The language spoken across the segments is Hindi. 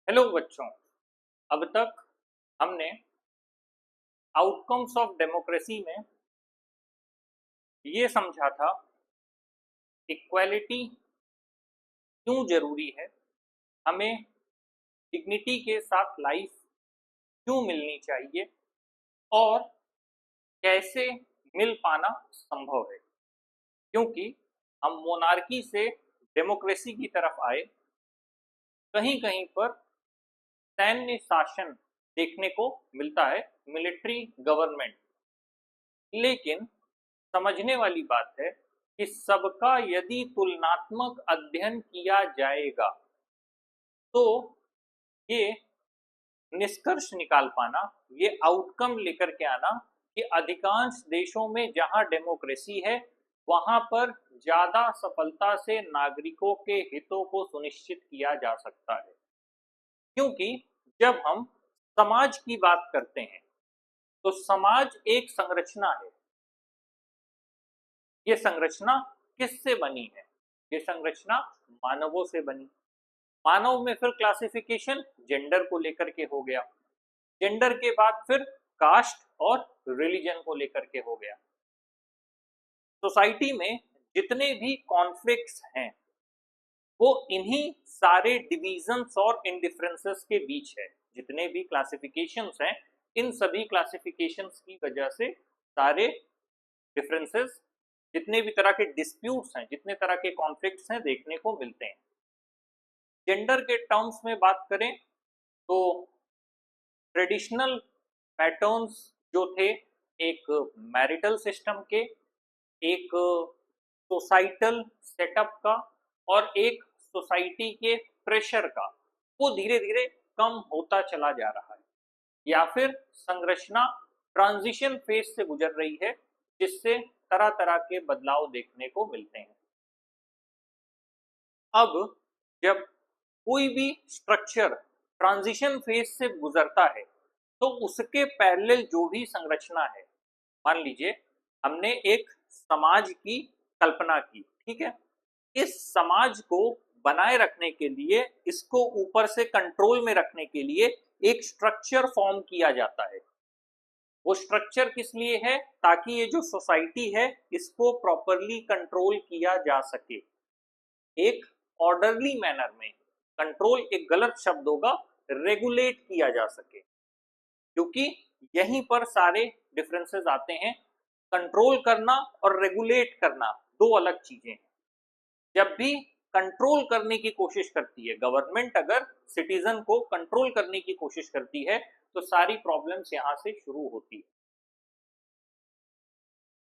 हेलो बच्चों। अब तक हमने आउटकम्स ऑफ डेमोक्रेसी में ये समझा था इक्वालिटी क्यों जरूरी है, हमें डिग्निटी के साथ लाइफ क्यों मिलनी चाहिए और कैसे मिल पाना संभव है। क्योंकि हम मोनार्की से डेमोक्रेसी की तरफ आए, कहीं कहीं पर सैन्य शासन देखने को मिलता है, मिलिट्री गवर्नमेंट। लेकिन समझने वाली बात है कि सबका यदि तुलनात्मक अध्ययन किया जाएगा तो ये निष्कर्ष निकाल पाना, ये आउटकम लेकर के आना कि अधिकांश देशों में जहां डेमोक्रेसी है वहां पर ज्यादा सफलता से नागरिकों के हितों को सुनिश्चित किया जा सकता है। क्योंकि जब हम समाज की बात करते हैं तो समाज एक संरचना है। ये संरचना किससे बनी है? ये संरचना मानवों से बनी। मानव में फिर क्लासिफिकेशन जेंडर को लेकर के हो गया, जेंडर के बाद फिर कास्ट और रिलीजन को लेकर के हो गया। सोसाइटी में जितने भी कॉन्फ्लिक्ट्स हैं वो इन्हीं सारे डिविजन्स और इंडिफरेंसेस के बीच है। जितने भी क्लासिफिकेशंस हैं, इन सभी क्लासिफिकेशंस की वजह से सारे डिफरेंसेस, जितने भी तरह के डिस्प्यूट्स हैं, जितने तरह के कॉन्फ्लिक्ट्स हैं देखने को मिलते हैं। जेंडर के टर्म्स में बात करें तो ट्रेडिशनल पैटर्न्स जो थे, एक मैरिटल सिस्टम के, एक सोसाइटल सेटअप का और एक सोसाइटी के प्रेशर का, वो धीरे धीरे कम होता चला जा रहा है या फिर संरचना ट्रांजिशन फेज से गुजर रही है, जिससे तरह तरह के बदलाव देखने को मिलते हैं। अब जब कोई भी स्ट्रक्चर ट्रांजिशन फेज से गुजरता है तो उसके पैरेलल जो भी संरचना है, मान लीजिए हमने एक समाज की कल्पना की, ठीक है। इस समाज को बनाए रखने के लिए, इसको ऊपर से कंट्रोल में रखने के लिए एक स्ट्रक्चर फॉर्म किया जाता है। वो स्ट्रक्चर किस लिए है? ताकि ये जो सोसाइटी है इसको प्रॉपरली कंट्रोल किया जा सके, एक ऑर्डरली मैनर में। कंट्रोल एक गलत शब्द होगा, रेगुलेट किया जा सके, क्योंकि यहीं पर सारे डिफरेंसेस आते हैं। कंट्रोल करना और रेगुलेट करना दो अलग चीजें हैं। जब भी कंट्रोल करने की कोशिश करती है गवर्नमेंट, अगर सिटीजन को कंट्रोल करने की कोशिश करती है तो सारी प्रॉब्लम्स यहां से शुरू होती है।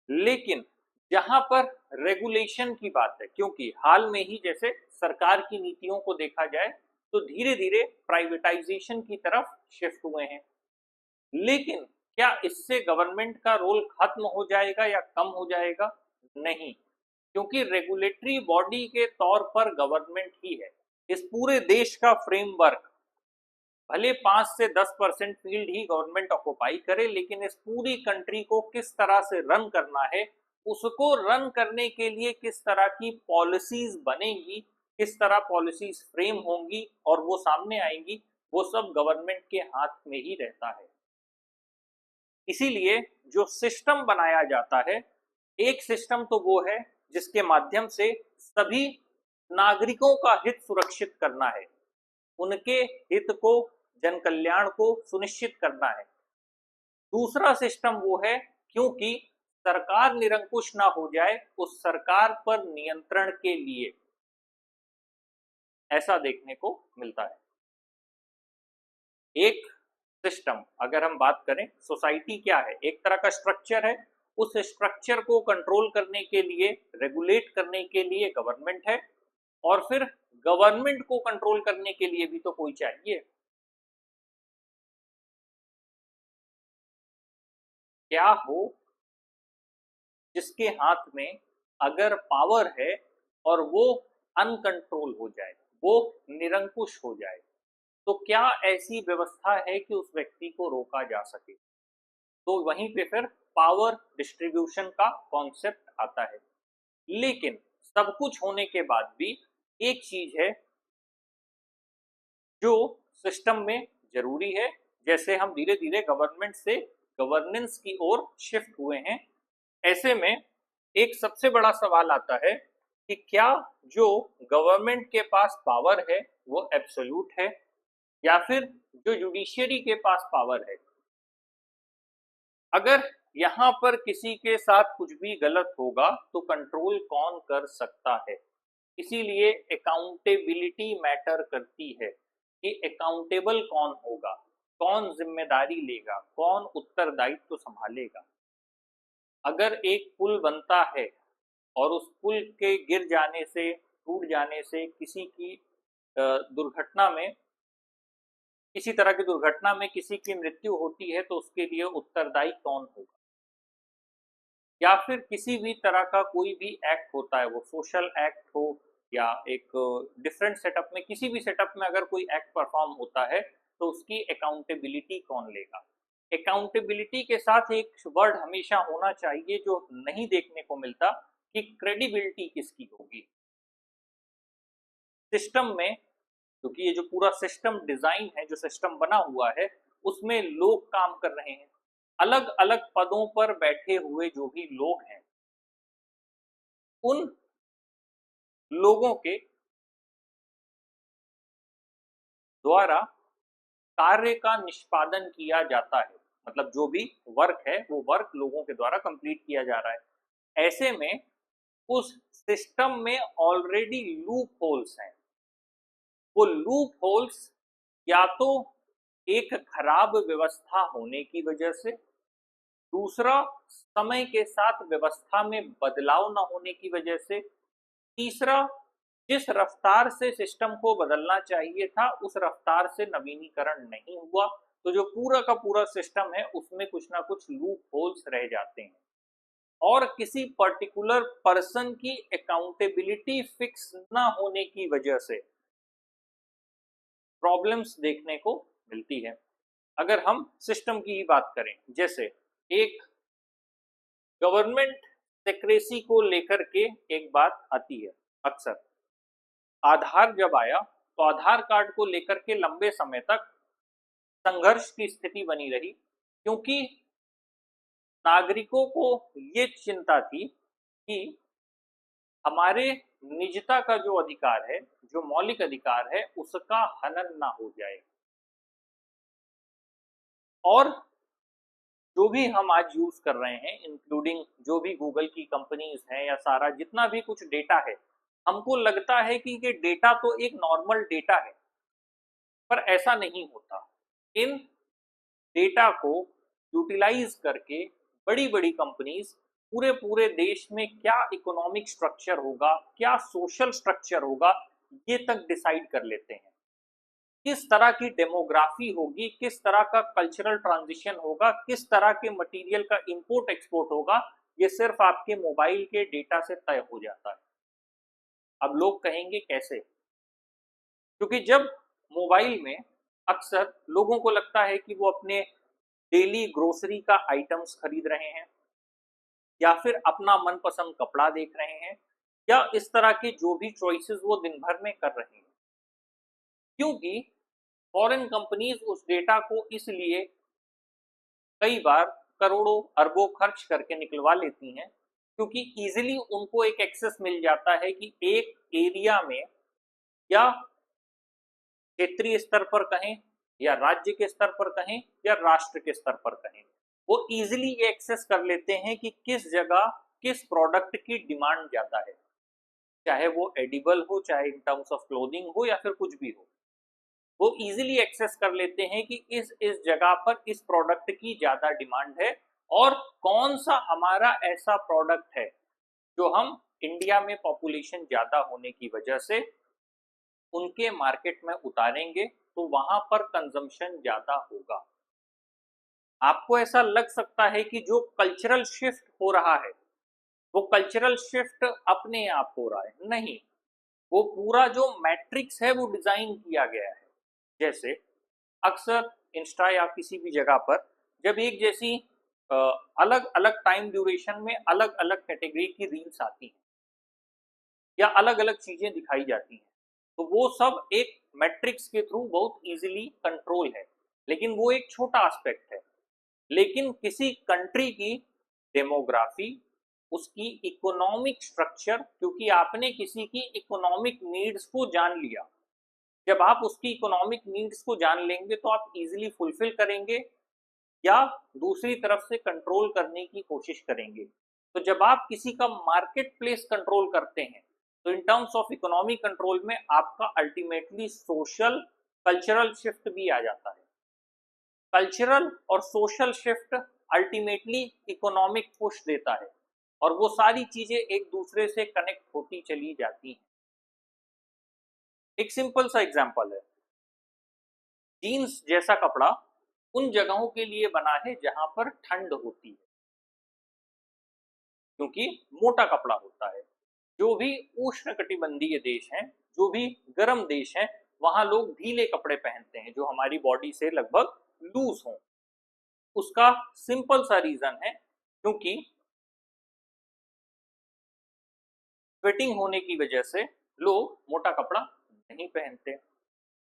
लेकिन जहां पर रेगुलेशन की बात है, क्योंकि हाल में ही जैसे सरकार की नीतियों को देखा जाए तो धीरे धीरे प्राइवेटाइजेशन की तरफ शिफ्ट हुए हैं। लेकिन क्या इससे गवर्नमेंट का रोल खत्म हो जाएगा या कम हो जाएगा? नहीं, क्योंकि रेगुलेटरी बॉडी के तौर पर गवर्नमेंट ही है। इस पूरे देश का फ्रेमवर्क भले 5 से 10% फील्ड ही गवर्नमेंट ऑक्युपाई करे, लेकिन इस पूरी कंट्री को किस तरह से रन करना है, उसको रन करने के लिए किस तरह की पॉलिसीज बनेंगी, किस तरह पॉलिसीज फ्रेम होंगी और वो सामने आएंगी, वो सब गवर्नमेंट के हाथ में ही रहता है। इसीलिए जो सिस्टम बनाया जाता है, एक सिस्टम तो वो है जिसके माध्यम से सभी नागरिकों का हित सुरक्षित करना है, उनके हित को, जन कल्याण को सुनिश्चित करना है। दूसरा सिस्टम वो है, क्योंकि सरकार निरंकुश ना हो जाए, उस सरकार पर नियंत्रण के लिए, ऐसा देखने को मिलता है। एक सिस्टम, अगर हम बात करें सोसाइटी क्या है, एक तरह का स्ट्रक्चर है। उस स्ट्रक्चर को कंट्रोल करने के लिए, रेगुलेट करने के लिए गवर्नमेंट है, और फिर गवर्नमेंट को कंट्रोल करने के लिए भी तो कोई चाहिए। क्या हो जिसके हाथ में अगर पावर है और वो अनकंट्रोल हो जाए, वो निरंकुश हो जाए, तो क्या ऐसी व्यवस्था है कि उस व्यक्ति को रोका जा सके? तो वहीं पे फिर पावर डिस्ट्रीब्यूशन का कॉन्सेप्ट आता है। लेकिन सब कुछ होने के बाद भी एक चीज है जो सिस्टम में जरूरी है, जैसे हम धीरे धीरे गवर्नमेंट से गवर्नेंस की ओर शिफ्ट हुए हैं। ऐसे में एक सबसे बड़ा सवाल आता है कि क्या जो गवर्नमेंट के पास पावर है वो एब्सोल्यूट है, या फिर जो जुडिशियरी के पास पावर है, अगर यहाँ पर किसी के साथ कुछ भी गलत होगा तो कंट्रोल कौन कर सकता है। इसीलिए अकाउंटेबिलिटी मैटर करती है कि अकाउंटेबल कौन होगा, कौन जिम्मेदारी लेगा, कौन उत्तरदायित्व संभालेगा। अगर एक पुल बनता है और उस पुल के गिर जाने से, टूट जाने से किसी की दुर्घटना में, किसी तरह की दुर्घटना में किसी की मृत्यु होती है तो उसके लिए उत्तरदायी कौन होगा। या फिर किसी भी तरह का कोई भी एक्ट होता है, वो सोशल एक्ट हो या एक डिफरेंट सेटअप में, किसी भी सेटअप में अगर कोई एक्ट परफॉर्म होता है तो उसकी अकाउंटेबिलिटी कौन लेगा। अकाउंटेबिलिटी के साथ एक वर्ड हमेशा होना चाहिए जो नहीं देखने को मिलता, कि क्रेडिबिलिटी किसकी होगी सिस्टम में। क्योंकि ये जो पूरा सिस्टम डिजाइन है, जो सिस्टम बना हुआ है, उसमें लोग काम कर रहे हैं, अलग अलग पदों पर बैठे हुए जो भी लोग हैं, उन लोगों के द्वारा कार्य का निष्पादन किया जाता है। मतलब जो भी वर्क है वो वर्क लोगों के द्वारा कंप्लीट किया जा रहा है। ऐसे में उस सिस्टम में ऑलरेडी लूप होल्स हैं। वो लूप होल्स या तो एक खराब व्यवस्था होने की वजह से, दूसरा समय के साथ व्यवस्था में बदलाव न होने की वजह से, तीसरा जिस रफ्तार से सिस्टम को बदलना चाहिए था उस रफ्तार से नवीनीकरण नहीं हुआ, तो जो पूरा का पूरा सिस्टम है उसमें कुछ ना कुछ लूप होल्स रह जाते हैं। और किसी पर्टिकुलर पर्सन की अकाउंटेबिलिटी फिक्स ना होने की वजह से प्रॉब्लम्स देखने को मिलती है। अगर हम सिस्टम की ही बात करें, जैसे एक गवर्नमेंट सेक्रेसी को लेकर के एक बात आती है अक्सर। आधार जब आया तो आधार कार्ड को लेकर के लंबे समय तक संघर्ष की स्थिति बनी रही, क्योंकि नागरिकों को ये चिंता थी कि हमारे निजता का जो अधिकार है, जो मौलिक अधिकार है, उसका हनन ना हो जाए। और जो भी हम आज यूज कर रहे हैं, इंक्लूडिंग जो भी गूगल की कंपनीज हैं या सारा जितना भी कुछ डेटा है, हमको लगता है कि ये डेटा तो एक नॉर्मल डेटा है, पर ऐसा नहीं होता। इन डेटा को यूटिलाइज करके बड़ी बड़ी कंपनीज पूरे पूरे देश में क्या इकोनॉमिक स्ट्रक्चर होगा, क्या सोशल स्ट्रक्चर होगा, ये तक डिसाइड कर लेते हैं। किस तरह की डेमोग्राफी होगी, किस तरह का कल्चरल ट्रांजिशन होगा, किस तरह के मटेरियल का इंपोर्ट एक्सपोर्ट होगा, ये सिर्फ आपके मोबाइल के डेटा से तय हो जाता है। अब लोग कहेंगे कैसे? क्योंकि जब मोबाइल में अक्सर लोगों को लगता है कि वो अपने डेली ग्रोसरी का आइटम्स खरीद रहे हैं, या फिर अपना मनपसंद कपड़ा देख रहे हैं, या इस तरह के जो भी चॉइसेस वो दिन भर में कर रहे हैं, क्योंकि फॉरेन कंपनीज उस डेटा को इसलिए कई बार करोड़ों अरबों खर्च करके निकलवा लेती हैं, क्योंकि इजीली उनको एक एक्सेस मिल जाता है कि एक एरिया में, या क्षेत्रीय स्तर पर कहें, या राज्य के स्तर पर कहें, या राष्ट्र के स्तर पर कहें, वो इजीली ये एक्सेस कर लेते हैं कि किस जगह किस प्रोडक्ट की डिमांड ज्यादा है, चाहे वो एडिबल हो, चाहे इन टर्म्स ऑफ क्लोथिंग हो, या फिर कुछ भी हो। वो इजीली एक्सेस कर लेते हैं कि इस जगह पर इस प्रोडक्ट की ज्यादा डिमांड है, और कौन सा हमारा ऐसा प्रोडक्ट है जो हम इंडिया में पॉपुलेशन ज्यादा होने की वजह से उनके मार्केट में उतारेंगे तो वहां पर कंजम्पशन ज्यादा होगा। आपको ऐसा लग सकता है कि जो कल्चरल शिफ्ट हो रहा है वो कल्चरल शिफ्ट अपने आप हो रहा है, नहीं, वो पूरा जो मैट्रिक्स है वो डिजाइन किया गया है। जैसे अक्सर इंस्टा या किसी भी जगह पर जब एक जैसी अलग अलग टाइम ड्यूरेशन में अलग अलग कैटेगरी की रील्स आती हैं या अलग अलग चीजें दिखाई जाती हैं, तो वो सब एक मैट्रिक्स के थ्रू बहुत इजीली कंट्रोल है, लेकिन वो एक छोटा एस्पेक्ट है। लेकिन किसी कंट्री की डेमोग्राफी, उसकी इकोनॉमिक स्ट्रक्चर, क्योंकि आपने किसी की इकोनॉमिक नीड्स को जान लिया, जब आप उसकी इकोनॉमिक नीड्स को जान लेंगे तो आप इजीली फुलफिल करेंगे या दूसरी तरफ से कंट्रोल करने की कोशिश करेंगे। तो जब आप किसी का मार्केट प्लेस कंट्रोल करते हैं तो इन टर्म्स ऑफ इकोनॉमिक कंट्रोल में आपका अल्टीमेटली सोशल कल्चरल शिफ्ट भी आ जाता है। कल्चरल और social shift ultimately economic push देता है और वो सारी चीजें एक दूसरे से कनेक्ट होती चली जाती हैं। एक सिंपल सा एग्जांपल है, जीन्स जैसा कपड़ा उन जगहों के लिए बना है जहां पर ठंड होती है, क्योंकि मोटा कपड़ा होता है। जो भी उष्णकटिबंधीय देश हैं, जो भी गर्म देश हैं, वहां लोग ढीले कपड़े पहनते हैं जो हमारी बॉडी से लगभग लूज हों। उसका सिंपल सा रीजन है क्योंकि फिटिंग होने की वजह से लोग मोटा कपड़ा नहीं पहनते।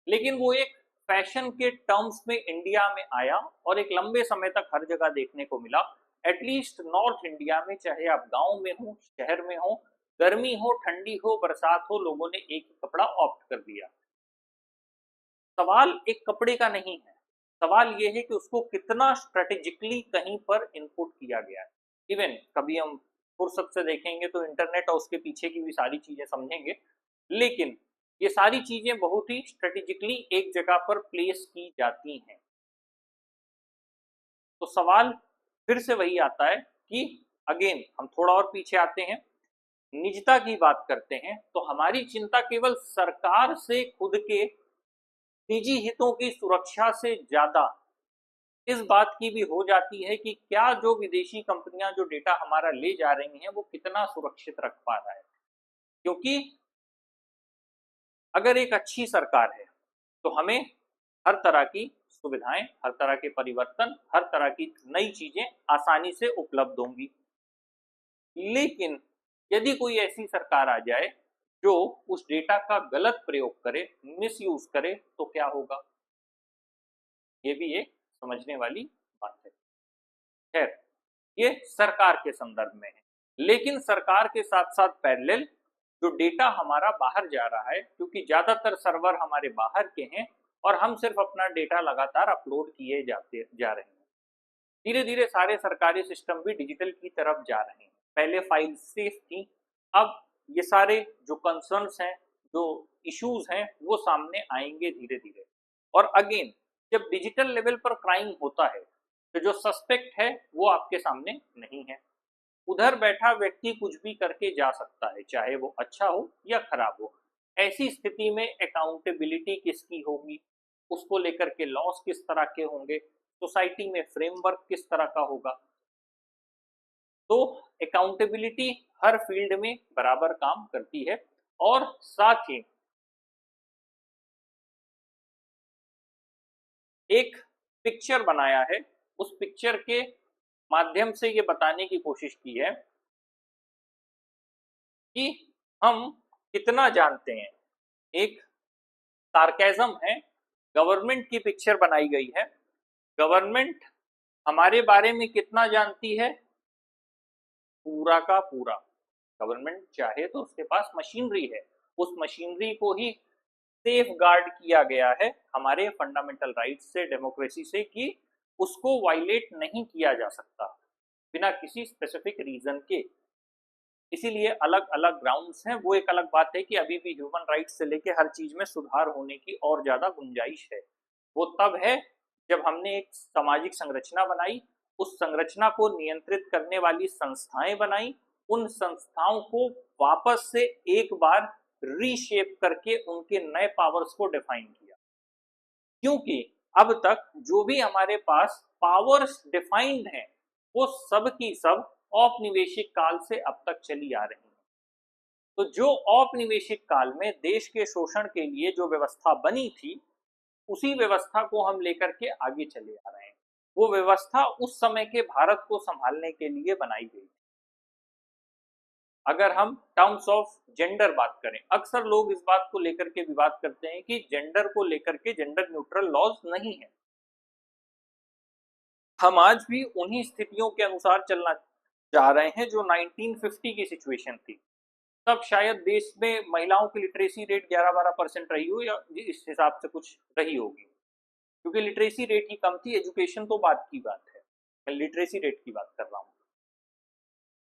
लेकिन वो एक फैशन के टर्म्स में इंडिया में आया और एक लंबे समय तक हर जगह देखने को मिला। एटलीस्ट नॉर्थ इंडिया में, चाहे आप गांव में हो, शहर में हो, गर्मी हो, ठंडी हो, बरसात हो, लोगों ने एक कपड़ा ऑप्ट कर दिया। सवाल एक कपड़े का नहीं है, सवाल ये है कि उसको कितना स्ट्रेटेजिकली कहीं पर इनपुट किया गया है। इवन कभी हम फुर्सत से देखेंगे तो इंटरनेट और उसके पीछे की भी सारी चीजें समझेंगे, लेकिन ये सारी चीजें बहुत ही स्ट्रेटेजिकली एक जगह पर प्लेस की जाती हैं। तो सवाल फिर से वही आता है कि अगेन हम थोड़ा और पीछे आते हैं, निजता की बात करते हैं तो हमारी चिंता केवल सरकार से खुद के निजी हितों की सुरक्षा से ज्यादा इस बात की भी हो जाती है कि क्या जो विदेशी कंपनियां जो डेटा हमारा ले जा रही हैं वो कितना सुरक्षित रख पा रहा है। क्योंकि अगर एक अच्छी सरकार है तो हमें हर तरह की सुविधाएं, हर तरह के परिवर्तन, हर तरह की नई चीजें आसानी से उपलब्ध होंगी। लेकिन यदि कोई ऐसी सरकार आ जाए जो उस डेटा का गलत प्रयोग करे, मिसयूज करे, तो क्या होगा, ये भी एक समझने वाली बात है। खैर, ये सरकार के संदर्भ में है, लेकिन सरकार के साथ साथ पैरेलल जो डेटा हमारा बाहर जा रहा है, क्योंकि ज्यादातर सर्वर हमारे बाहर के हैं और हम सिर्फ अपना डेटा लगातार अपलोड किए जाते जा रहे हैं। धीरे धीरे सारे सरकारी सिस्टम भी डिजिटल की तरफ जा रहे हैं। पहले फाइल सेफ थी, अब ये सारे जो कंसर्न्स हैं, जो इश्यूज हैं, वो सामने आएंगे धीरे धीरे। और अगेन जब डिजिटल लेवल पर क्राइम होता है तो जो सस्पेक्ट है वो आपके सामने नहीं है, उधर बैठा व्यक्ति कुछ भी करके जा सकता है, चाहे वो अच्छा हो या खराब हो। ऐसी स्थिति में अकाउंटेबिलिटी किसकी होगी, उसको लेकर के लॉस किस तरह के होंगे, सोसाइटी में फ्रेमवर्क किस तरह का होगा। तो अकाउंटेबिलिटी हर फील्ड में बराबर काम करती है। और साथ ही एक पिक्चर बनाया है, उस पिक्चर के माध्यम से ये बताने की कोशिश की है कि हम कितना जानते हैं। एक सार्केज्म है, गवर्नमेंट की पिक्चर बनाई गई है। गवर्नमेंट हमारे बारे में कितना जानती है, पूरा का पूरा। गवर्नमेंट चाहे तो उसके पास मशीनरी है, उस मशीनरी को ही सेफ गार्ड किया गया है हमारे फंडामेंटल राइट्स से, डेमोक्रेसी से, कि उसको वायलेट नहीं किया जा सकता बिना किसी स्पेसिफिक रीजन के। इसीलिए अलग अलग ग्राउंड्स हैं। वो एक अलग बात है कि अभी भी ह्यूमन राइट्स से लेके हर चीज में सुधार होने की और ज्यादा गुंजाइश है। वो तब है जब हमने एक सामाजिक संरचना बनाई, उस संरचना को नियंत्रित करने वाली संस्थाएं बनाई, उन संस्थाओं को वापस से एक बार रीशेप करके उनके नए पावर्स को डिफाइन किया। क्योंकि अब तक जो भी हमारे पास पावर्स डिफाइंड हैं वो सब की सब औपनिवेशिक काल से अब तक चली आ रही है। तो जो औपनिवेशिक काल में देश के शोषण के लिए जो व्यवस्था बनी थी, उसी व्यवस्था को हम लेकर के आगे चले आ रहे हैं। वो व्यवस्था उस समय के भारत को संभालने के लिए बनाई गई। अगर हम टर्म्स ऑफ जेंडर बात करें, अक्सर लोग इस बात को लेकर के विवाद करते हैं कि जेंडर को लेकर के जेंडर न्यूट्रल लॉज नहीं है। हम आज भी उन्हीं स्थितियों के अनुसार चलना चाह रहे हैं जो 1950 की सिचुएशन थी। तब शायद देश में महिलाओं की लिटरेसी रेट 11-12% रही हो, या इस हिसाब से कुछ रही होगी, क्योंकि लिटरेसी रेट ही कम थी। एजुकेशन तो बात की बात है, मैं लिटरेसी रेट की बात कर रहा हूँ।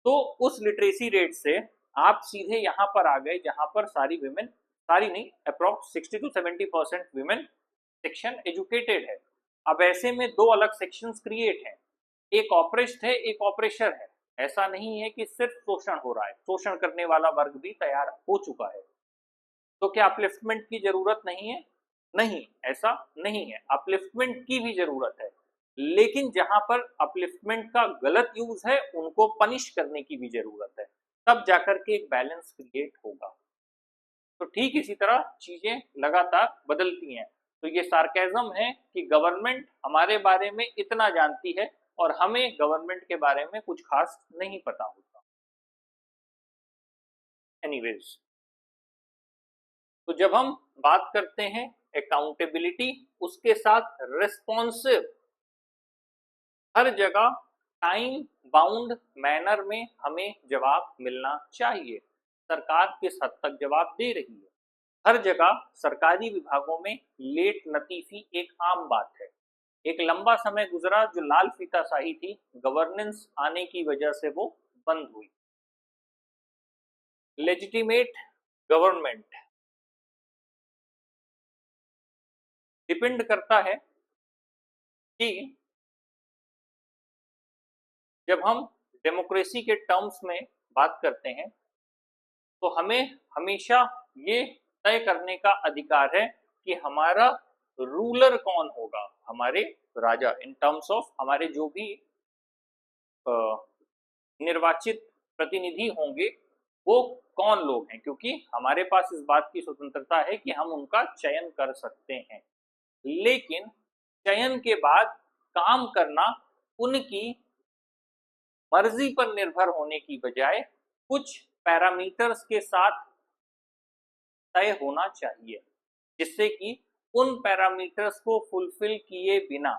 तो उस लिटरेसी रेट से आप सीधे यहाँ पर आ गए जहां पर सारी विमेन, सारी नहीं, approx 60 to 70% women section educated है। अब ऐसे में दो अलग सेक्शंस क्रिएट हैं, एक ऑपरेस्ट है, एक ऑपरेशर है। ऐसा नहीं है कि सिर्फ शोषण हो रहा है, शोषण करने वाला वर्ग भी तैयार हो चुका है। तो क्या अपलिफ्टमेंट की जरूरत नहीं है? नहीं, ऐसा नहीं है, अपलिफ्टमेंट की भी जरूरत है, लेकिन जहां पर अपलिफ्टमेंट का गलत यूज है उनको पनिश करने की भी जरूरत है, तब जाकर के एक बैलेंस क्रिएट होगा। तो ठीक इसी तरह चीजें लगातार बदलती हैं। तो ये सार्केज्म है कि गवर्नमेंट हमारे बारे में इतना जानती है और हमें गवर्नमेंट के बारे में कुछ खास नहीं पता होता। एनीवेज, तो जब हम बात करते हैं अकाउंटेबिलिटी, उसके साथ रिस्पॉन्सिव, हर जगह टाइम बाउंड मैनर में हमें जवाब मिलना चाहिए। सरकार किस हद तक जवाब दे रही है? हर जगह सरकारी विभागों में लेट लतीफी एक आम बात है। एक लंबा समय गुजरा जो लाल फीताशाही थी, गवर्नेंस आने की वजह से वो बंद हुई। लेजिटिमेट गवर्नमेंट डिपेंड करता है कि जब हम डेमोक्रेसी के टर्म्स में बात करते हैं तो हमें हमेशा ये तय करने का अधिकार है कि हमारा रूलर कौन होगा, हमारे राजा, इन टर्म्स ऑफ हमारे जो भी निर्वाचित प्रतिनिधि होंगे वो कौन लोग हैं, क्योंकि हमारे पास इस बात की स्वतंत्रता है कि हम उनका चयन कर सकते हैं। लेकिन चयन के बाद काम करना उनकी मर्जी पर निर्भर होने की बजाय कुछ पैरामीटर्स के साथ तय होना चाहिए, जिससे कि उन पैरामीटर्स को फुलफिल किए बिना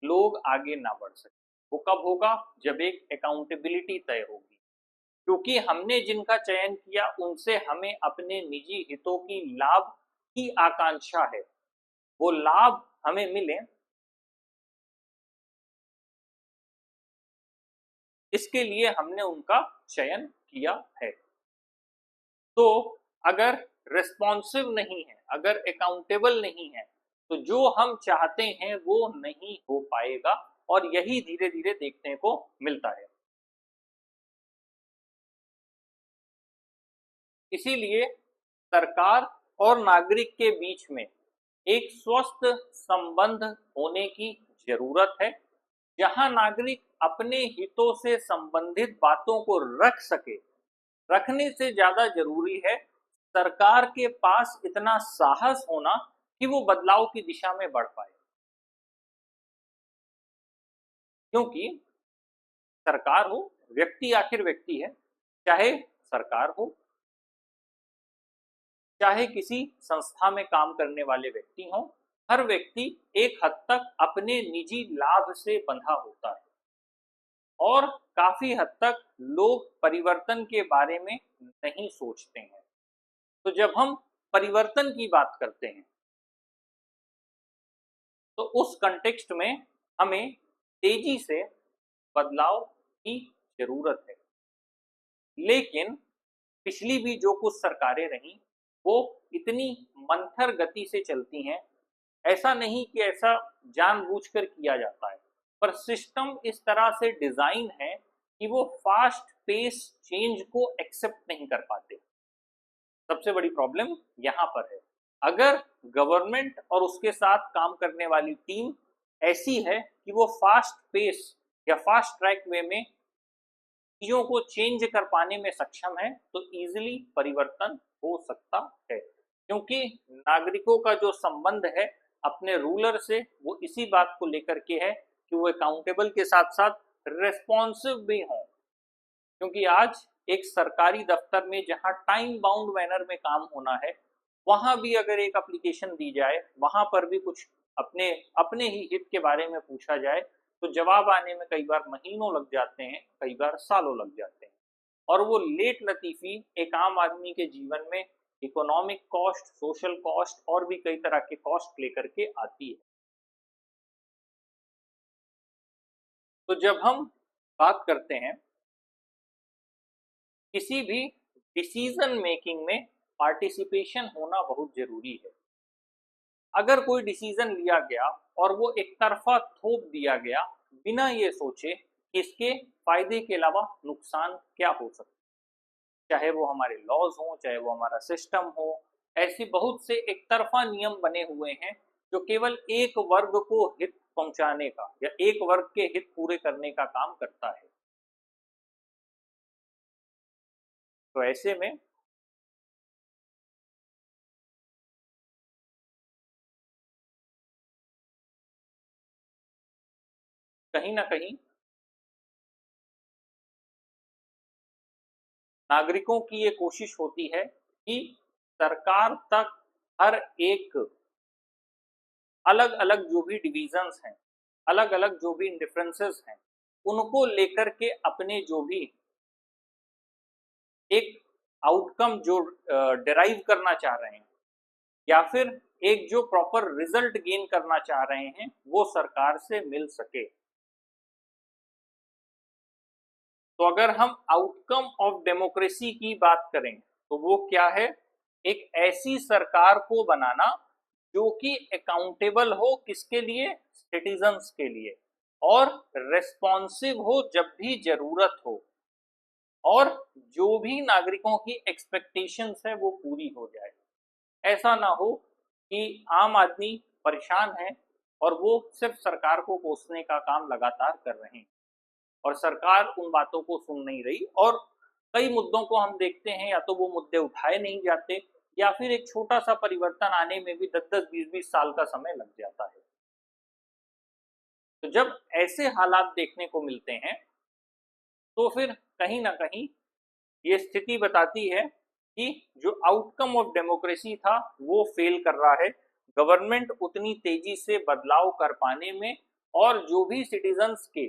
लोग आगे ना बढ़ सके। वो कब होगा? जब एक अकाउंटेबिलिटी तय होगी, क्योंकि हमने जिनका चयन किया उनसे हमें अपने निजी हितों की लाभ की आकांक्षा है, वो लाभ हमें मिले, इसके लिए हमने उनका चयन किया है। तो अगर रिस्पॉन्सिव नहीं है, अगर अकाउंटेबल नहीं है, तो जो हम चाहते हैं वो नहीं हो पाएगा, और यही धीरे धीरे देखने को मिलता है। इसीलिए सरकार और नागरिक के बीच में एक स्वस्थ संबंध होने की जरूरत है, जहां नागरिक अपने हितों से संबंधित बातों को रख सके। रखने से ज्यादा जरूरी है सरकार के पास इतना साहस होना कि वो बदलाव की दिशा में बढ़ पाए, क्योंकि सरकार हो, व्यक्ति आखिर व्यक्ति है, चाहे सरकार हो चाहे किसी संस्था में काम करने वाले व्यक्ति हों, हर व्यक्ति एक हद तक अपने निजी लाभ से बंधा होता है, और काफी हद तक लोग परिवर्तन के बारे में नहीं सोचते हैं। तो जब हम परिवर्तन की बात करते हैं तो उस कंटेक्स्ट में हमें तेजी से बदलाव की जरूरत है। लेकिन पिछली भी जो कुछ सरकारें रहीं वो इतनी मंथर गति से चलती हैं। ऐसा नहीं कि ऐसा जानबूझकर किया जाता है, पर सिस्टम इस तरह से डिजाइन है कि वो फास्ट पेस चेंज को एक्सेप्ट नहीं कर पाते। सबसे बड़ी प्रॉब्लम यहाँ पर है। अगर गवर्नमेंट और उसके साथ काम करने वाली टीम ऐसी है कि वो फास्ट पेस या फास्ट ट्रैक वे में चीजों को चेंज कर पाने में सक्षम है, तो इजीली परिवर्तन हो सकता है, क्योंकि नागरिकों का जो संबंध है अपने रूलर से वो इसी बात को लेकर के है कि वो अकाउंटेबल के साथ साथ रेस्पॉन्सिव भी हों। क्योंकि आज एक सरकारी दफ्तर में जहां टाइम बाउंड मैनर में काम होना है, वहां भी अगर एक एप्लीकेशन दी जाए, वहां पर भी कुछ अपने अपने ही हित के बारे में पूछा जाए, तो जवाब आने में कई बार महीनों लग जाते हैं, कई बार सालों लग जाते हैं। और वो लेट लतीफ़ी एक आम आदमी के जीवन में इकोनॉमिक कॉस्ट, सोशल कॉस्ट और भी कई तरह के कॉस्ट लेकर के आती है। तो जब हम बात करते हैं किसी भी डिसीजन मेकिंग में, पार्टिसिपेशन होना बहुत जरूरी है। अगर कोई डिसीजन लिया गया और वो एक तरफा थोप दिया गया बिना ये सोचे कि इसके फायदे के अलावा नुकसान क्या हो सकता है, चाहे वो हमारे लॉज हों, चाहे वो हमारा सिस्टम हो, ऐसी बहुत से एक तरफा नियम बने हुए हैं जो केवल एक वर्ग को हित पहुंचाने का या एक वर्ग के हित पूरे करने का काम करता है। तो ऐसे में कहीं ना कहीं नागरिकों की ये कोशिश होती है कि सरकार तक हर एक अलग अलग जो भी डिविजन्स हैं, अलग अलग जो भी डिफरेंसेस हैं, उनको लेकर के अपने जो भी एक आउटकम जो डिराइव करना चाह रहे हैं या फिर एक जो प्रॉपर रिजल्ट गेन करना चाह रहे हैं, वो सरकार से मिल सके। तो अगर हम आउटकम ऑफ डेमोक्रेसी की बात करें तो वो क्या है? एक ऐसी सरकार को बनाना जो कि अकाउंटेबल हो, किसके लिए? सिटीजन्स के लिए, और रेस्पॉन्सिव हो जब भी जरूरत हो, और जो भी नागरिकों की एक्सपेक्टेशंस है वो पूरी हो जाए। ऐसा ना हो कि आम आदमी परेशान है और वो सिर्फ सरकार को कोसने का काम लगातार कर रहे हैं और सरकार उन बातों को सुन नहीं रही, और कई मुद्दों को हम देखते हैं या तो वो मुद्दे उठाए नहीं जाते या फिर एक छोटा सा परिवर्तन आने में भी 10-10, 20-20 साल का समय लग जाता है। तो जब ऐसे हालात देखने को मिलते हैं तो फिर कहीं ना कहीं ये स्थिति बताती है कि जो आउटकम ऑफ डेमोक्रेसी था वो फेल कर रहा है। गवर्नमेंट उतनी तेजी से बदलाव कर पाने में और जो भी सिटीजन्स के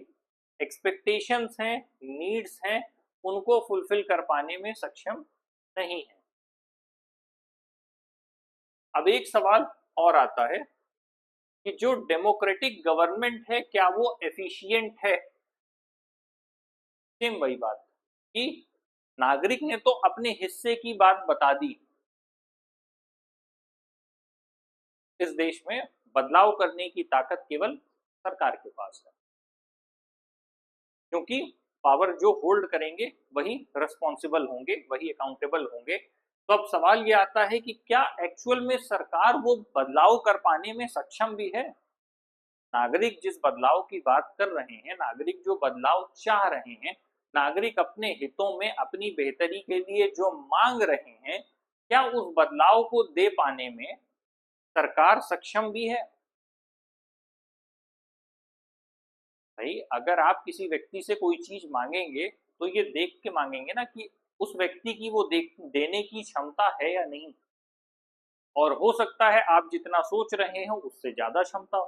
एक्सपेक्टेशंस हैं, नीड्स हैं, उनको फुलफिल कर पाने में सक्षम नहीं है। अब एक सवाल और आता है कि जो डेमोक्रेटिक गवर्नमेंट है क्या वो एफिशिएंट है? सेम वही बात कि नागरिक ने तो अपने हिस्से की बात बता दी। इस देश में बदलाव करने की ताकत केवल सरकार के पास है, क्योंकि पावर जो होल्ड करेंगे वही रिस्पॉन्सिबल होंगे, वही अकाउंटेबल होंगे। तो अब सवाल ये आता है कि क्या एक्चुअल में सरकार वो बदलाव कर पाने में सक्षम भी है? नागरिक जिस बदलाव की बात कर रहे हैं, नागरिक जो बदलाव चाह रहे हैं, नागरिक अपने हितों में अपनी बेहतरी के लिए जो मांग रहे हैं, क्या उस बदलाव को दे पाने में सरकार सक्षम भी है? भाई अगर आप किसी व्यक्ति से कोई चीज मांगेंगे तो ये देख के मांगेंगे ना कि उस व्यक्ति की वो देने की क्षमता है या नहीं। और हो सकता है आप जितना सोच रहे हो उससे ज्यादा क्षमता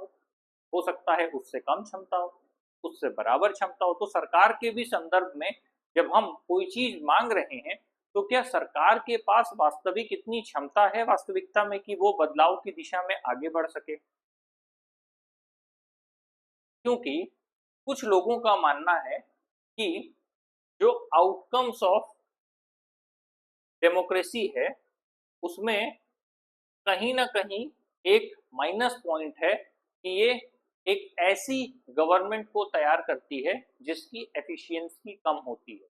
हो सकता है उससे कम क्षमता हो, उससे बराबर क्षमता हो। तो सरकार के भी संदर्भ में जब हम कोई चीज मांग रहे हैं तो क्या सरकार के पास वास्तविक इतनी क्षमता है वास्तविकता में कि वो बदलाव की दिशा में आगे बढ़ सके? क्योंकि कुछ लोगों का मानना है कि जो आउटकम्स ऑफ डेमोक्रेसी है उसमें कहीं ना कहीं एक माइनस पॉइंट है कि ये एक ऐसी गवर्नमेंट को तैयार करती है जिसकी एफिशिएंसी कम होती है।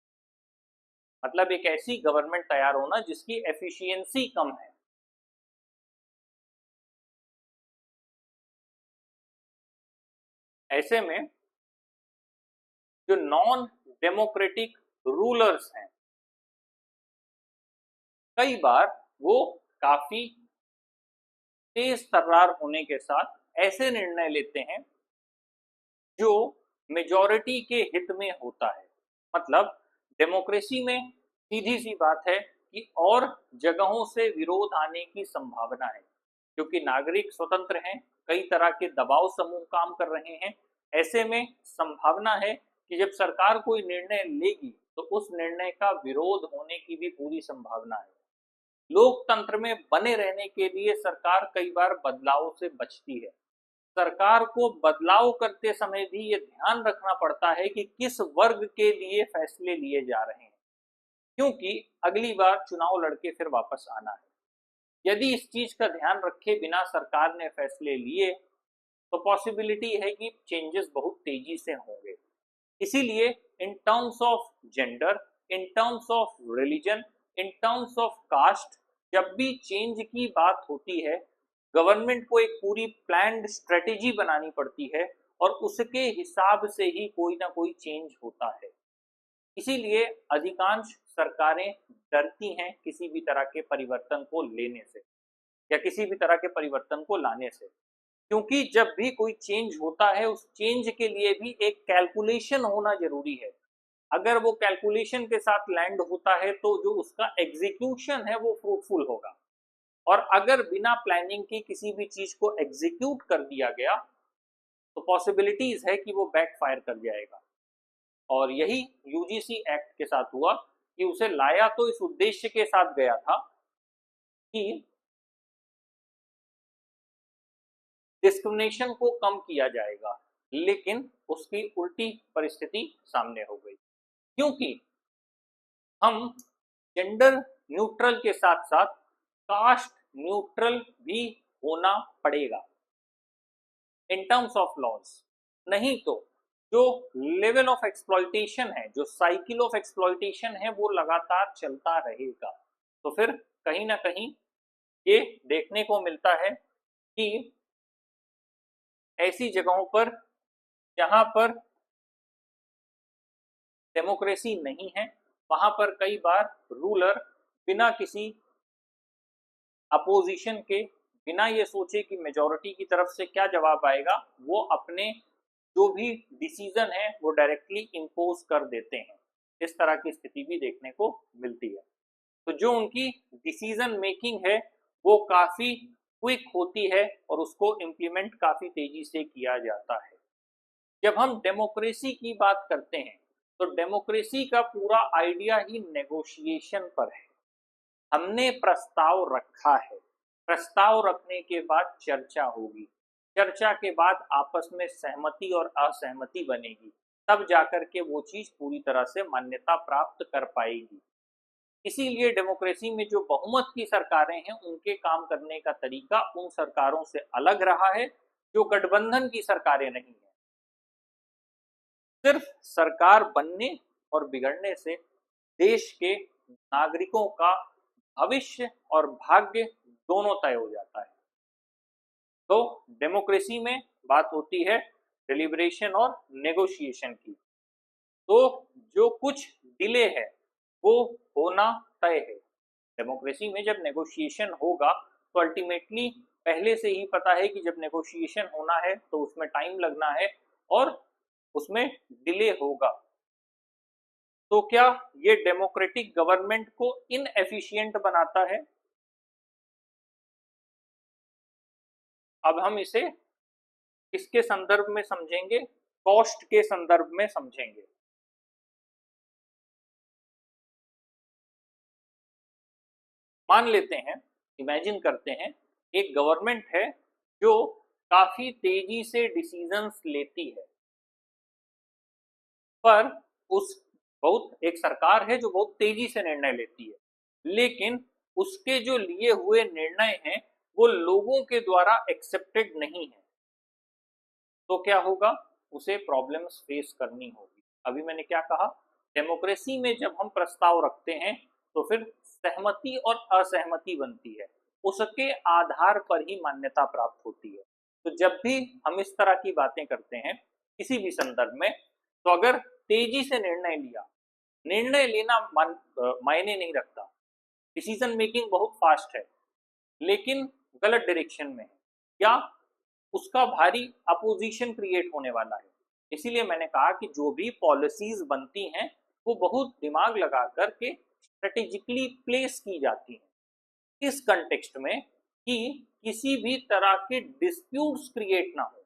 मतलब एक ऐसी गवर्नमेंट तैयार होना जिसकी एफिशिएंसी कम है। ऐसे में जो नॉन डेमोक्रेटिक रूलर्स हैं कई बार वो काफी तेज तर्रार होने के साथ ऐसे निर्णय लेते हैं जो मेजॉरिटी के हित में होता है। मतलब डेमोक्रेसी में सीधी सी बात है कि और जगहों से विरोध आने की संभावना है, क्योंकि नागरिक स्वतंत्र हैं, कई तरह के दबाव समूह काम कर रहे हैं। ऐसे में संभावना है कि जब सरकार कोई निर्णय लेगी तो उस निर्णय का विरोध होने की भी पूरी संभावना है। लोकतंत्र में बने रहने के लिए सरकार कई बार बदलाव से बचती है। सरकार को बदलाव करते समय भी ये ध्यान रखना पड़ता है कि किस वर्ग के लिए फैसले लिए जा रहे हैं, क्योंकि अगली बार चुनाव लड़के फिर वापस आना है। यदि इस चीज का ध्यान रखे बिना सरकार ने फैसले लिए तो पॉसिबिलिटी है कि चेंजेस बहुत तेजी से होंगे। इसीलिए in terms of gender, in terms of religion, in terms of caste, जब भी चेंज की बात होती है, गवर्नमेंट को एक पूरी प्लान्ड स्ट्रेटेजी बनानी पड़ती है और उसके हिसाब से ही कोई ना कोई चेंज होता है। इसीलिए अधिकांश सरकारें डरती हैं किसी भी तरह के परिवर्तन को लेने से या किसी भी तरह के परिवर्तन को लाने से, क्योंकि जब भी कोई चेंज होता है उस चेंज के लिए भी एक कैलकुलेशन होना जरूरी है। अगर वो कैलकुलेशन के साथ लैंड होता है तो जो उसका एग्जीक्यूशन है वो फ्रूटफुल होगा, और अगर बिना प्लानिंग के किसी भी चीज को एग्जीक्यूट कर दिया गया तो पॉसिबिलिटीज है कि वो बैकफायर कर जाएगा। और यही यूजीसी एक्ट के साथ हुआ कि उसे लाया तो इस उद्देश्य के साथ गया था कि डिस्क्रिमिनेशन को कम किया जाएगा, लेकिन उसकी उल्टी परिस्थिति सामने हो गई, क्योंकि हम जेंडर न्यूट्रल के साथ साथ कास्ट न्यूट्रल भी होना पड़ेगा इन टर्म्स ऑफ लॉज। नहीं तो जो लेवल ऑफ एक्सप्लॉइटेशन है, जो साइकिल ऑफ एक्सप्लॉइटेशन है, वो लगातार चलता रहेगा। तो फिर कहीं ना कहीं ये देखने को मिलता है कि ऐसी जगहों पर जहां पर डेमोक्रेसी नहीं है वहां पर कई बार रूलर बिना किसी अपोजिशन के, बिना ये सोचे कि मेजॉरिटी की तरफ से क्या जवाब आएगा, वो अपने जो भी डिसीजन है वो डायरेक्टली इम्पोज कर देते हैं। इस तरह की स्थिति भी देखने को मिलती है। तो जो उनकी डिसीजन मेकिंग है वो काफी क्विक होती है और उसको इम्प्लीमेंट काफी तेजी से किया जाता है। जब हम डेमोक्रेसी की बात करते हैं तो डेमोक्रेसी का पूरा आइडिया ही नेगोशिएशन पर है। हमने प्रस्ताव रखा है, प्रस्ताव रखने के बाद चर्चा होगी, चर्चा के बाद आपस में सहमति और असहमति बनेगी, तब जाकर के वो चीज पूरी तरह से मान्यता प्राप्त कर पाएगी। इसीलिए डेमोक्रेसी में जो बहुमत की सरकारें हैं उनके काम करने का तरीका उन सरकारों से अलग रहा है जो गठबंधन की सरकारें नहीं है। सिर्फ सरकार बनने और बिगड़ने से देश के नागरिकों का भविष्य और भाग्य दोनों तय हो जाता है। तो डेमोक्रेसी में बात होती है डिलिब्रेशन और नेगोशिएशन की। तो जो कुछ डिले है वो होना तय है। डेमोक्रेसी में जब नेगोशिएशन होगा तो अल्टीमेटली पहले से ही पता है कि जब नेगोशिएशन होना है तो उसमें टाइम लगना है और उसमें डिले होगा। तो क्या ये डेमोक्रेटिक गवर्नमेंट को इनएफिशिएंट बनाता है? अब हम इसे किसके संदर्भ में समझेंगे? कॉस्ट के संदर्भ में समझेंगे। मान लेते हैं, इमेजिन करते हैं, एक गवर्नमेंट है जो काफी तेजी से डिसीजंस लेती है, पर उस बहुत एक सरकार है जो बहुत तेजी से निर्णय लेती है, लेकिन उसके जो लिए हुए निर्णय हैं वो लोगों के द्वारा एक्सेप्टेड नहीं है। तो क्या होगा? उसे प्रॉब्लम्स फेस करनी होगी। अभी मैंने क्या कहा? डेमोक्रेसी में जब हम प्रस्ताव रखते हैं तो फिर सहमति और असहमति बनती है, उसके आधार पर ही मान्यता प्राप्त होती है। तो जब भी हम इस तरह की बातें करते हैं किसी भी संदर्भ में, तो अगर तेजी से निर्णय लिया, निर्णय लेना मायने नहीं रखता, डिसीजन मेकिंग बहुत फास्ट है लेकिन गलत डायरेक्शन में है, या उसका भारी अपोजिशन क्रिएट होने वाला है। इसीलिए मैंने कहा कि जो भी पॉलिसीज बनती हैं वो बहुत दिमाग लगा करके स्ट्रेटेजिकली प्लेस की जाती हैं इस कंटेक्स्ट में कि किसी भी तरह के डिस्प्यूट्स क्रिएट ना हो।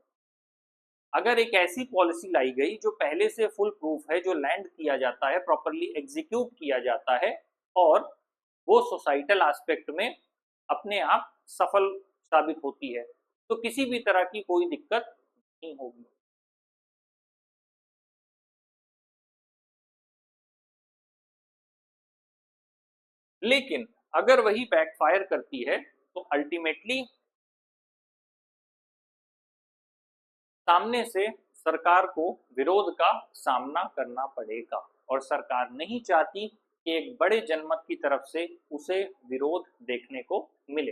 अगर एक ऐसी पॉलिसी लाई गई जो पहले से फुल प्रूफ है, जो लैंड किया जाता है, प्रॉपरली एग्जीक्यूट किया जाता है और वो सोसाइटल एस्पेक्ट में अपने आप सफल साबित होती है, तो किसी भी तरह की कोई दिक्कत नहीं होगी। लेकिन अगर वही बैकफायर करती है तो अल्टीमेटली सामने से सरकार को विरोध का सामना करना पड़ेगा और सरकार नहीं चाहती कि एक बड़े जनमत की तरफ से उसे विरोध देखने को मिले।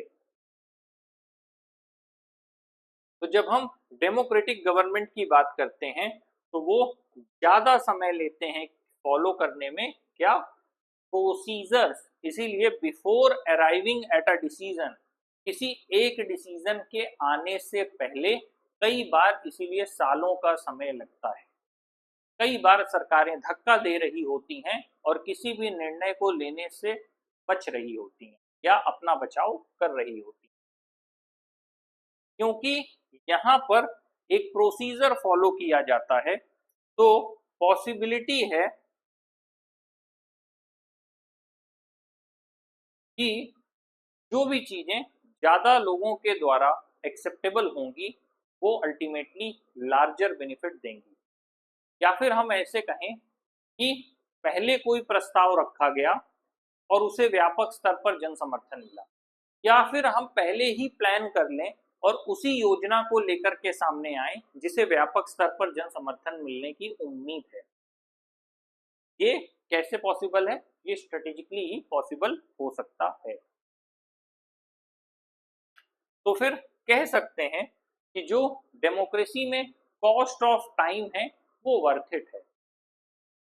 तो जब हम डेमोक्रेटिक गवर्नमेंट की बात करते हैं तो वो ज्यादा समय लेते हैं फॉलो करने में, क्या, प्रोसीजर्स। इसीलिए before arriving at a decision, किसी एक डिसीजन के आने से पहले कई बार इसीलिए सालों का समय लगता है। कई बार सरकारें धक्का दे रही होती हैं और किसी भी निर्णय को लेने से बच रही होती हैं या अपना बचाव कर रही होती हैं, क्योंकि यहाँ पर एक प्रोसीजर फॉलो किया जाता है। तो पॉसिबिलिटी है कि जो भी चीजें ज्यादा लोगों के द्वारा एक्सेप्टेबल होंगी वो अल्टीमेटली लार्जर बेनिफिट देंगी। या फिर हम ऐसे कहें कि पहले कोई प्रस्ताव रखा गया और उसे व्यापक स्तर पर जन समर्थन मिला, या फिर हम पहले ही प्लान कर लें और उसी योजना को लेकर के सामने आए जिसे व्यापक स्तर पर जन समर्थन मिलने की उम्मीद है। ये कैसे पॉसिबल है? ये स्ट्रेटेजिकली ही पॉसिबल हो सकता है। तो फिर कह सकते हैं कि जो डेमोक्रेसी में कॉस्ट ऑफ टाइम है वो वर्थ इट है।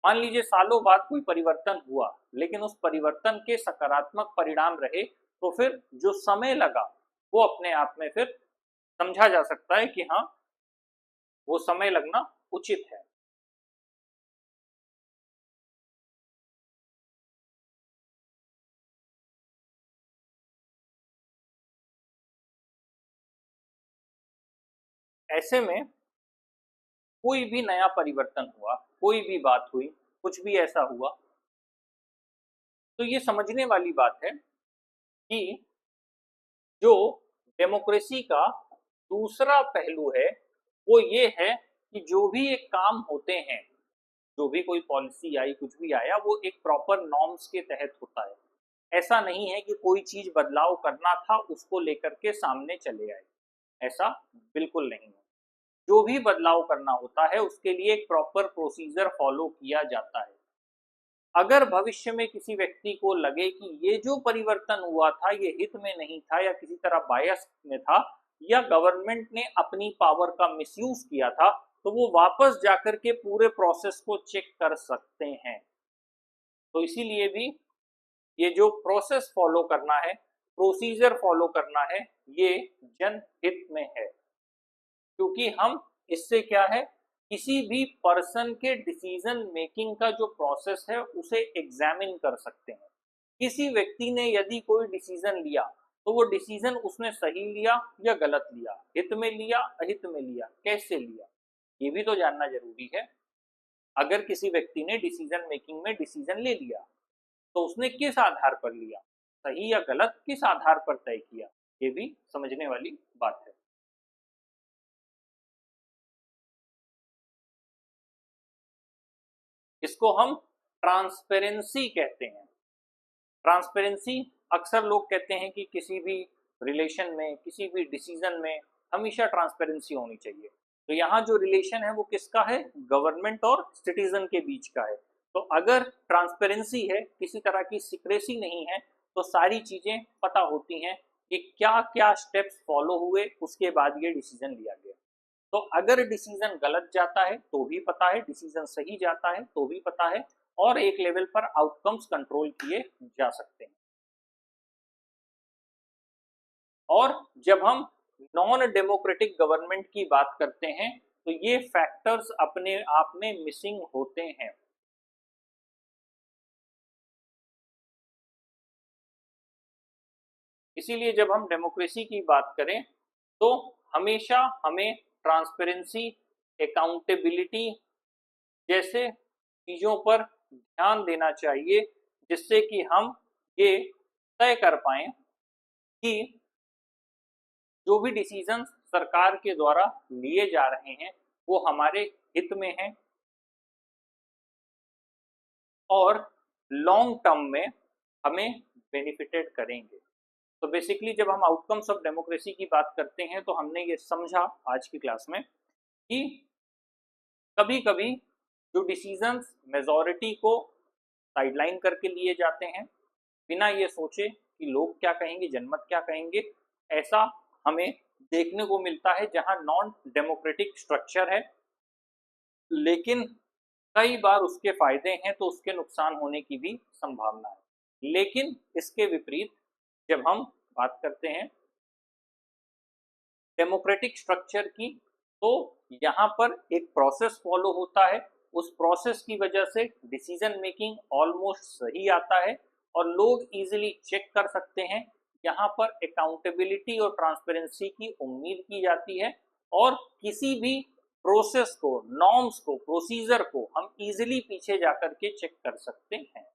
मान लीजिए सालों बाद कोई परिवर्तन हुआ लेकिन उस परिवर्तन के सकारात्मक परिणाम रहे, तो फिर जो समय लगा वो अपने आप में फिर समझा जा सकता है कि हाँ, वो समय लगना उचित है। ऐसे में कोई भी नया परिवर्तन हुआ, कोई भी बात हुई, कुछ भी ऐसा हुआ, तो ये समझने वाली बात है कि जो डेमोक्रेसी का दूसरा पहलू है वो ये है कि जो भी एक काम होते हैं, जो भी कोई पॉलिसी आई, कुछ भी आया, वो एक प्रॉपर नॉर्म्स के तहत होता है। ऐसा नहीं है कि कोई चीज बदलाव करना था उसको लेकर के सामने चले आए, ऐसा बिल्कुल नहीं है। जो भी बदलाव करना होता है उसके लिए एक प्रॉपर प्रोसीजर फॉलो किया जाता है। अगर भविष्य में किसी व्यक्ति को लगे कि ये जो परिवर्तन हुआ था ये हित में नहीं था या किसी तरह बायस में था या गवर्नमेंट ने अपनी पावर का मिसयूज किया था, तो वो वापस जाकर के पूरे प्रोसेस को चेक कर सकते हैं। तो इसीलिए भी ये जो प्रोसेस फॉलो करना है, प्रोसीजर फॉलो करना है, ये जनहित में है। क्योंकि हम इससे क्या है, किसी भी पर्सन के डिसीजन मेकिंग का जो प्रोसेस है उसे एग्जामिन कर सकते हैं। किसी व्यक्ति ने यदि कोई डिसीजन लिया तो वो डिसीजन उसने सही लिया या गलत लिया, हित में लिया, अहित में लिया, कैसे लिया, ये भी तो जानना जरूरी है। अगर किसी व्यक्ति ने डिसीजन मेकिंग में डिसीजन ले लिया तो उसने किस आधार पर लिया, सही या गलत, किस आधार पर तय किया, ये भी समझने वाली बात है। इसको हम ट्रांसपेरेंसी कहते हैं। ट्रांसपेरेंसी, अक्सर लोग कहते हैं कि किसी भी रिलेशन में, किसी भी डिसीजन में हमेशा ट्रांसपेरेंसी होनी चाहिए। तो यहाँ जो रिलेशन है वो किसका है? गवर्नमेंट और सिटीजन के बीच का है। तो अगर ट्रांसपेरेंसी है, किसी तरह की सिक्रेसी नहीं है, तो सारी चीजें पता होती हैं कि क्या क्या स्टेप्स फॉलो हुए, उसके बाद ये डिसीजन लिया गया। तो अगर डिसीजन गलत जाता है तो भी पता है, डिसीजन सही जाता है तो भी पता है, और एक लेवल पर आउटकम्स कंट्रोल किए जा सकते हैं। और जब हम नॉन डेमोक्रेटिक गवर्नमेंट की बात करते हैं तो ये फैक्टर्स अपने आप में मिसिंग होते हैं। इसीलिए जब हम डेमोक्रेसी की बात करें तो हमेशा हमें ट्रांसपेरेंसी, अकाउंटेबिलिटी जैसे चीज़ों पर ध्यान देना चाहिए, जिससे कि हम ये तय कर पाएं कि जो भी डिसीजंस सरकार के द्वारा लिए जा रहे हैं वो हमारे हित में हैं और लॉन्ग टर्म में हमें बेनिफिटेड करेंगे। तो बेसिकली जब हम आउटकम्स ऑफ डेमोक्रेसी की बात करते हैं तो हमने ये समझा आज की क्लास में कि कभी कभी जो डिसीजंस मेजॉरिटी को साइडलाइन करके लिए जाते हैं बिना ये सोचे कि लोग क्या कहेंगे, जनमत क्या कहेंगे, ऐसा हमें देखने को मिलता है जहां नॉन डेमोक्रेटिक स्ट्रक्चर है, लेकिन कई बार उसके फायदे हैं तो उसके नुकसान होने की भी संभावना है। लेकिन इसके विपरीत जब हम बात करते हैं डेमोक्रेटिक स्ट्रक्चर की तो यहाँ पर एक प्रोसेस फॉलो होता है, उस प्रोसेस की वजह से डिसीजन मेकिंग ऑलमोस्ट सही आता है और लोग इजीली चेक कर सकते हैं। यहाँ पर अकाउंटेबिलिटी और ट्रांसपेरेंसी की उम्मीद की जाती है और किसी भी प्रोसेस को, नॉर्म्स को, प्रोसीजर को हम इजीली पीछे जाकर के चेक कर सकते हैं।